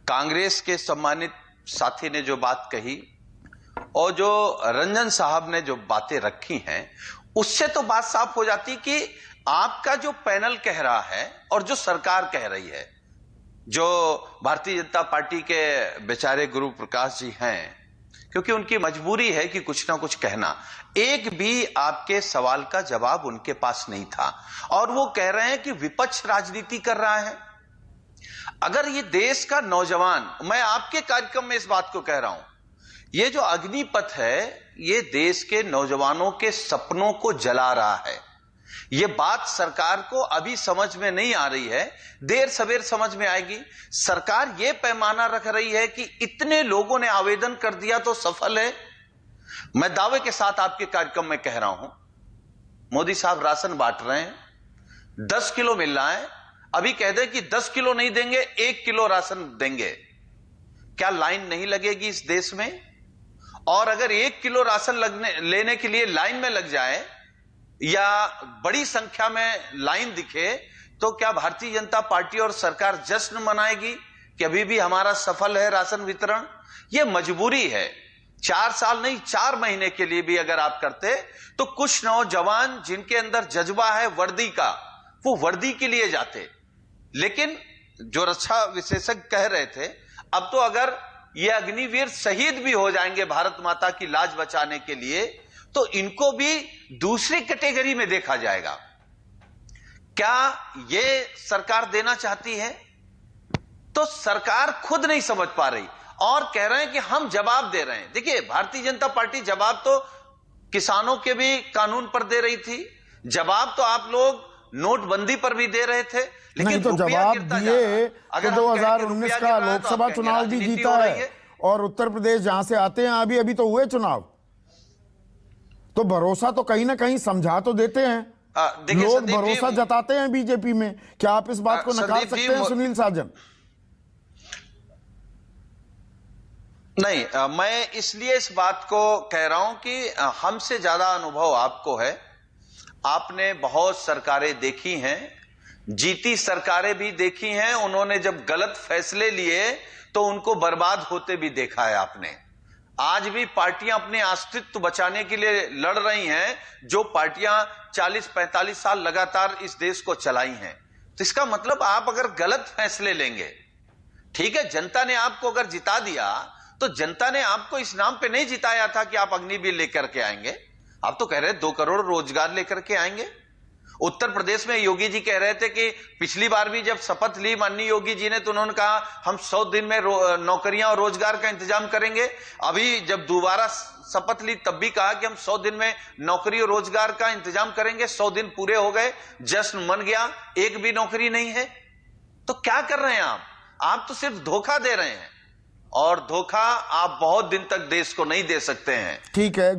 कांग्रेस के सम्मानित साथी ने जो बात कही और जो रंजन साहब ने जो बातें रखी हैं, उससे तो बात साफ हो जाती कि आपका जो पैनल कह रहा है और जो सरकार कह रही है, जो भारतीय जनता पार्टी के बेचारे गुरु प्रकाश जी हैं, क्योंकि उनकी मजबूरी है कि कुछ ना कुछ कहना, एक भी आपके सवाल का जवाब उनके पास नहीं था और वो कह रहे हैं कि विपक्ष राजनीति कर रहा है। अगर ये देश का नौजवान, मैं आपके कार्यक्रम में इस बात को कह रहा हूं, ये जो अग्निपथ है ये देश के नौजवानों के सपनों को जला रहा है। ये बात सरकार को अभी समझ में नहीं आ रही है, देर सवेर समझ में आएगी। सरकार ये पैमाना रख रही है कि इतने लोगों ने आवेदन कर दिया तो सफल है। मैं दावे के साथ आपके कार्यक्रम में कह रहा हूं, मोदी साहब राशन बांट रहे हैं, 10 किलो मिल रहा है, अभी कह दे कि 10 किलो नहीं देंगे, 1 किलो राशन देंगे, क्या लाइन नहीं लगेगी इस देश में? और अगर 1 किलो राशन लेने के लिए लाइन में लग जाए या बड़ी संख्या में लाइन दिखे तो क्या भारतीय जनता पार्टी और सरकार जश्न मनाएगी कि अभी भी हमारा सफल है राशन वितरण? यह मजबूरी है। 4 साल नहीं, 4 महीने के लिए भी अगर आप करते तो कुछ नौजवान जिनके अंदर जज्बा है वर्दी का, वो वर्दी के लिए जाते। लेकिन जो रक्षा विशेषज्ञ कह रहे थे, अब तो अगर ये अग्निवीर शहीद भी हो जाएंगे भारत माता की लाज बचाने के लिए तो इनको भी दूसरी कैटेगरी में देखा जाएगा। क्या ये सरकार देना चाहती है? तो सरकार खुद नहीं समझ पा रही और कह रहे हैं कि हम जवाब दे रहे हैं। देखिए, भारतीय जनता पार्टी जवाब तो किसानों के भी कानून पर दे रही थी, जवाब तो आप लोग नोटबंदी पर भी दे रहे थे, लेकिन तो जवाब दिए तो 2019 का लोकसभा चुनाव भी जीता है और उत्तर प्रदेश जहां से आते हैं अभी तो हुए चुनाव, तो भरोसा तो कहीं ना कहीं समझा तो देते हैं। लोग भरोसा जताते हैं बीजेपी में। क्या आप इस बात को नकार सकते हैं सुनील साजन? नहीं, मैं इसलिए इस बात को कह रहा हूं कि हमसे ज्यादा अनुभव आपको है। आपने बहुत सरकारें देखी हैं, जीती सरकारें भी देखी हैं। उन्होंने जब गलत फैसले लिए तो उनको बर्बाद होते भी देखा है आपने। आज भी पार्टियां अपने अस्तित्व बचाने के लिए लड़ रही हैं, जो पार्टियां 40-45 साल लगातार इस देश को चलाई हैं। तो इसका मतलब आप अगर गलत फैसले लेंगे, ठीक है, जनता ने आपको अगर जिता दिया तो जनता ने आपको इस नाम पे नहीं जिताया था कि आप अग्निवीर लेकर के आएंगे। आप तो कह रहे 2 करोड़ रोजगार लेकर के आएंगे। उत्तर प्रदेश में योगी जी कह रहे थे कि पिछली बार भी जब शपथ ली माननीय योगी जी ने तो उन्होंने कहा हम 100 दिन में नौकरियां और रोजगार का इंतजाम करेंगे। अभी जब दोबारा शपथ ली तब भी कहा कि हम 100 दिन में नौकरी और रोजगार का इंतजाम करेंगे। 100 दिन पूरे हो गए, जश्न मन गया, एक भी नौकरी नहीं है। तो क्या कर रहे हैं आप तो सिर्फ धोखा दे रहे हैं और धोखा आप बहुत दिन तक देश को नहीं दे सकते हैं। ठीक है।